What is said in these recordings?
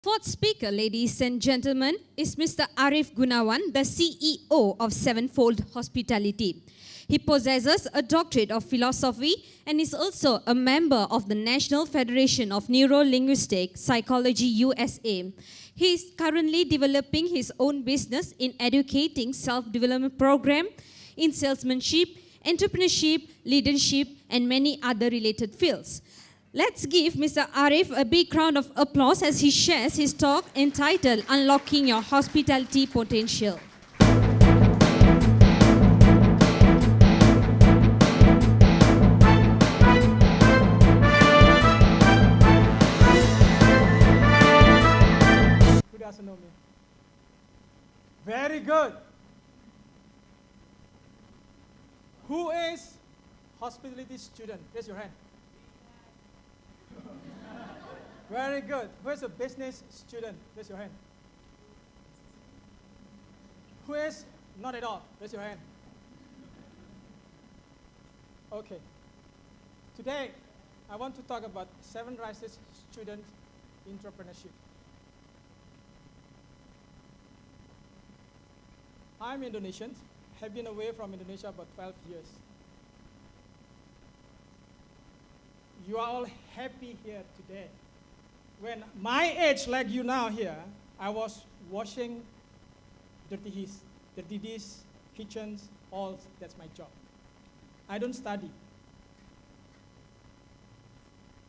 Fourth speaker, ladies and gentlemen, is Mr. Arief Gunawan, the CEO of Sevenfold Hospitality. He possesses a doctorate of philosophy and is also a member of the National Federation of Neuro-Linguistic Psychology USA. He is currently developing his own business in educating self-development program, in salesmanship, entrepreneurship, leadership, and many other related fields. Let's give Mr. Arief a big round of applause as he shares his talk entitled Unlocking Your Hospitality Potential. Good afternoon. Very good. Who is hospitality student? Raise your hand. Very good. Who is a business student? Raise your hand. Who is not at all? Raise your hand. Okay. Today, I want to talk about 7 rises student entrepreneurship. I'm Indonesian, have been away from Indonesia about 12 years. You are all happy here today. When my age, like you now here, I was washing dirty dish, kitchens, all, that's my job. I don't study.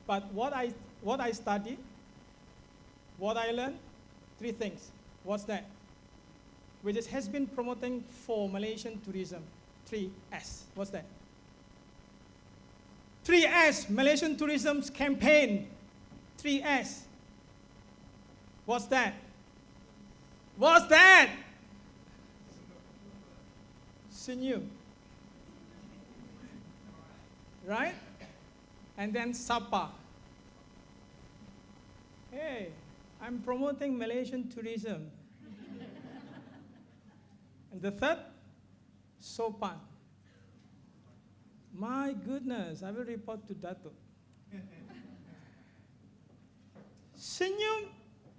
But what I study, what I learned, 3 things. What's that? Which has been promoting for Malaysian tourism, 3S. What's that? 3S, Malaysian tourism's campaign. 3S. What's that? What's that? Senyum. Right? And then Sapa. Hey, I'm promoting Malaysian tourism. And the third, Sopan. My goodness, I will report to Dato. Senyum,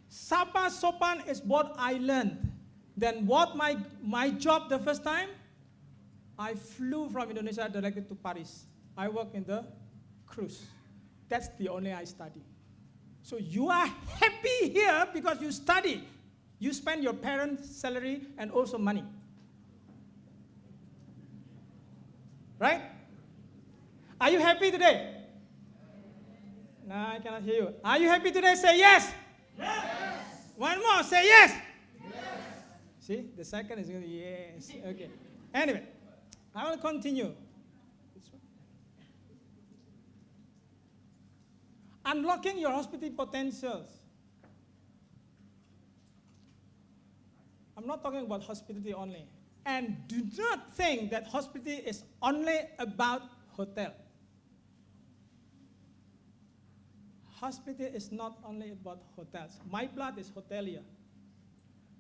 Sapa, Sopan is what I learned. Then what my job the first time? I flew from Indonesia directly to Paris. I work in the cruise. That's the only I study. So you are happy here because you study. You spend your parents' salary and also money. Right? Are you happy today? No, I cannot hear you. Are you happy today? Say yes. Yes. One more. Say yes. Yes. See, the second is going to be yes. Okay. Anyway, I will continue. Unlocking your hospitality potentials. I'm not talking about hospitality only. And do not think that hospitality is only about hotel. Hospitality is not only about hotels. My blood is hotelier.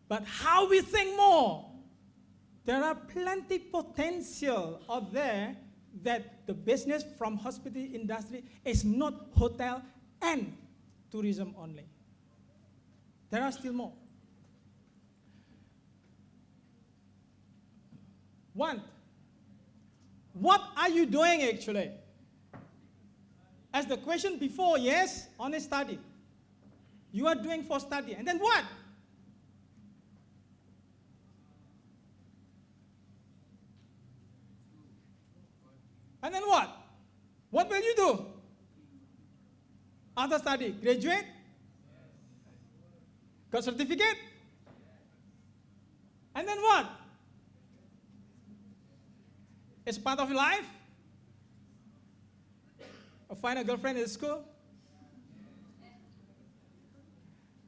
But how we think more? There are plenty potential out there that the business from hospitality industry is not hotel and tourism only. There are still more. One, what are you doing actually? As the question before, yes, only study. You are doing for study. And then what? And then what? What will you do? After study, graduate? Got certificate? And then what? It's part of your life? Or find a girlfriend in school?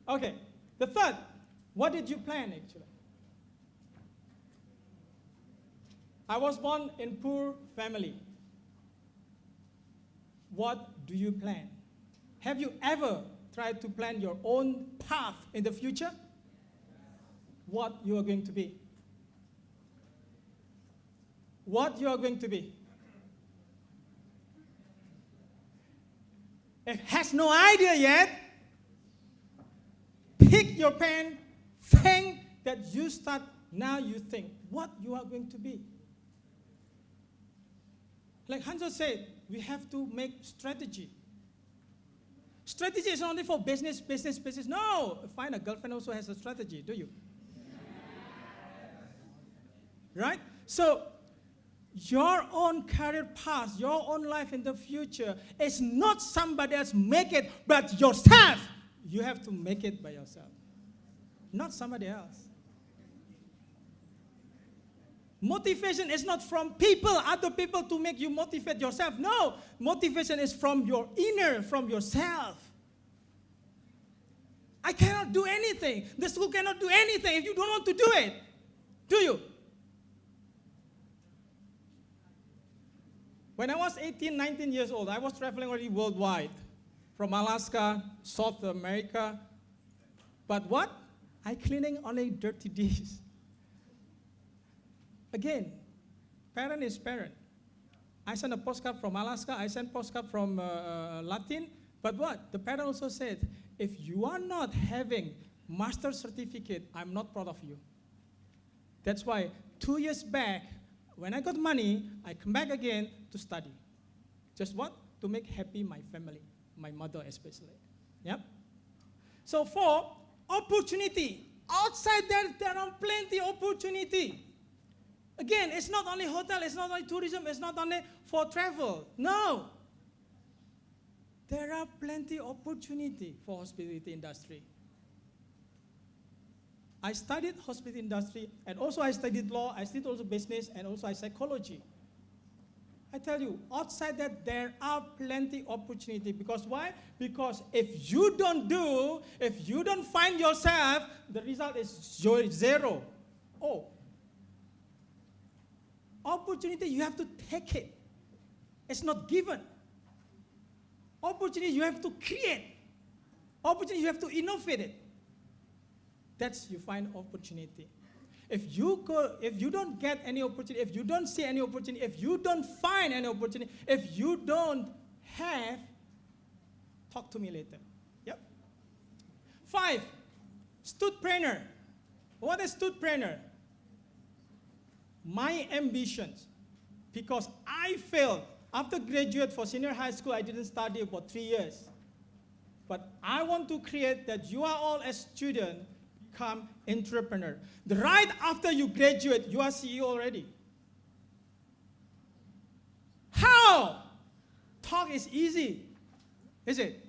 Okay. The third, what did you plan actually? I was born in poor family. What do you plan? Have you ever tried to plan your own path in the future? What you are going to be? What you are going to be? If has no idea yet, pick your pen, think that you start, now you think what you are going to be. Like Hanzo said, we have to make strategy. Strategy is only for business. No, find a girlfriend also has a strategy, do you? Right? So, your own career path, your own life in the future is not somebody else make it, but yourself. You have to make it by yourself, not somebody else. Motivation is not from people, other people to make you motivate yourself. No, motivation is from your inner, from yourself. I cannot do anything. The school cannot do anything if you don't want to do it. Do you? When I was 18, 19 years old, I was traveling already worldwide, from Alaska, South America. But what? I cleaning only dirty dishes. Again, parent is parent. I sent a postcard from Alaska, I sent postcard from Latin, but what? The parent also said, if you are not having master's certificate, I'm not proud of you. That's why 2 years back, when I got money, I come back again to study. Just what? To make happy my family, my mother especially. Yep. So for opportunity, outside there are plenty of opportunity. Again, it's not only hotel, it's not only tourism, it's not only for travel. No. There are plenty of opportunity for hospitality industry. I studied hospitality industry, and also I studied law, I studied also business, and also I psychology. I tell you, outside that, there are plenty of opportunity. Because why? Because if you don't do, if you don't find yourself, the result is zero. Oh. Opportunity, you have to take it. It's not given. Opportunity, you have to create. Opportunity, you have to innovate it. That's you find opportunity. If you don't get any opportunity, if you don't see any opportunity, if you don't find any opportunity, if you don't have, talk to me later. Yep. 5, studpreneur. What is studpreneur? My ambitions, because I failed. After graduate for senior high school, I didn't study for 3 years. But I want to create that you are all as students become entrepreneur. Right after you graduate, you are CEO already. How? Talk is easy, is it?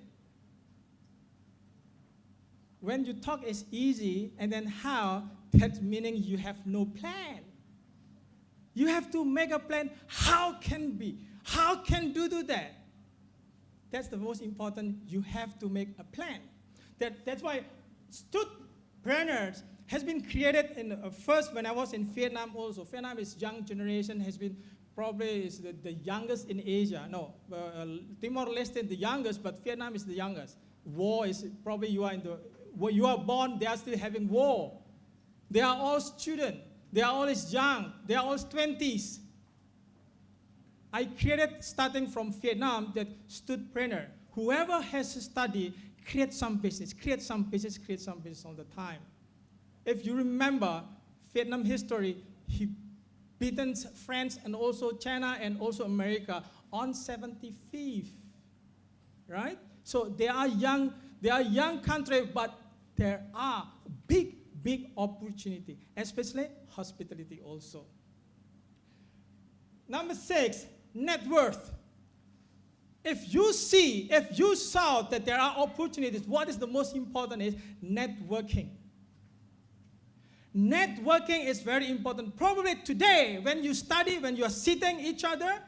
When you talk is easy, and then how, that meaning you have no plan. You have to make a plan. How can be? How can you do that? That's the most important. You have to make a plan. That's why studpreneurs has been created in first when I was in Vietnam also. Vietnam is young generation, has been probably is the youngest in Asia. No, Timor-Leste is the youngest, but Vietnam is the youngest. War is probably you are born, they are still having war. They are all students. They are always young. They are all 20s. I created, starting from Vietnam, that studpreneur. Whoever has studied, create some business all the time. If you remember Vietnam history, he beaten France and also China and also America on 75th, right? So they are young country, but there are big opportunity, especially hospitality also. Number 6, net worth. If you saw that there are opportunities, what is the most important is networking. Networking is very important. Probably today, when you study, when you are sitting each other,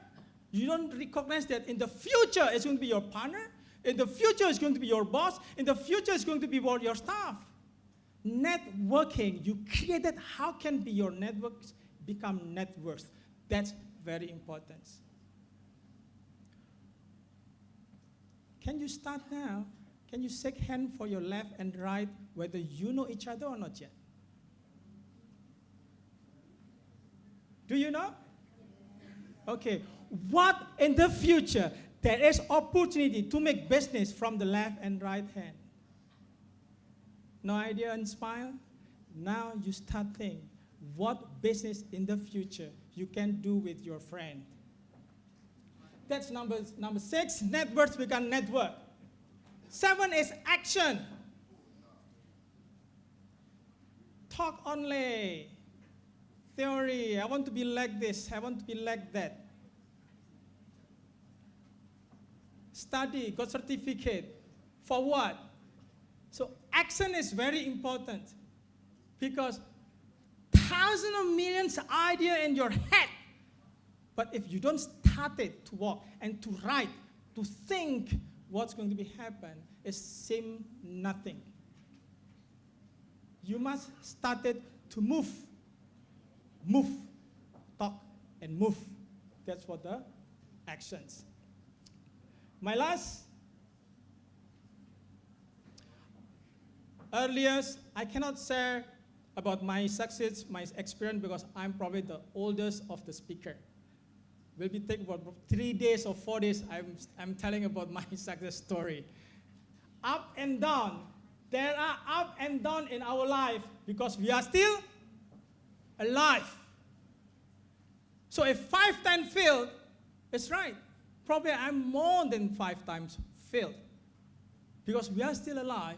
you don't recognize that in the future it's going to be your partner, in the future it's going to be your boss, in the future it's going to be your staff. Networking, you created, how can be your networks become net worth? That's very important. Can you start now? Can you shake hands for your left and right, whether you know each other or not yet? Do you know? Okay. What in the future, there is opportunity to make business from the left and right hand? No idea, inspire? Now you start thinking what business in the future you can do with your friend. That's number 6, networks become network. 7 is action. Talk only. Theory, I want to be like this, I want to be like that. Study, got certificate. For what? So action is very important because thousands of millions of ideas in your head. But if you don't start it to walk and to write, to think what's going to be happen, it seems nothing. You must start it to move. Move, talk, and move. That's what the actions. My last, earliest, I cannot share about my success, my experience, because I'm probably the oldest of the speaker. Will be take about 3 days or 4 days, I'm telling about my success story. Up and down. There are up and down in our life because we are still alive. So if 5 times failed, it's right. Probably I'm more than 5 times failed. Because we are still alive,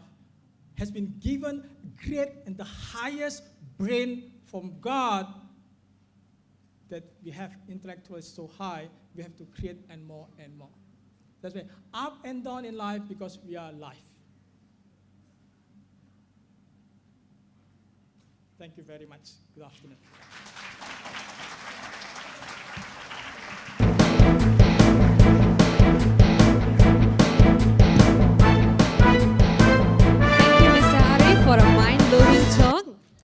has been given great and the highest brain from God that we have intellectually so high, we have to create and more and more. That's why up and down in life because we are alive. Thank you very much. Good afternoon.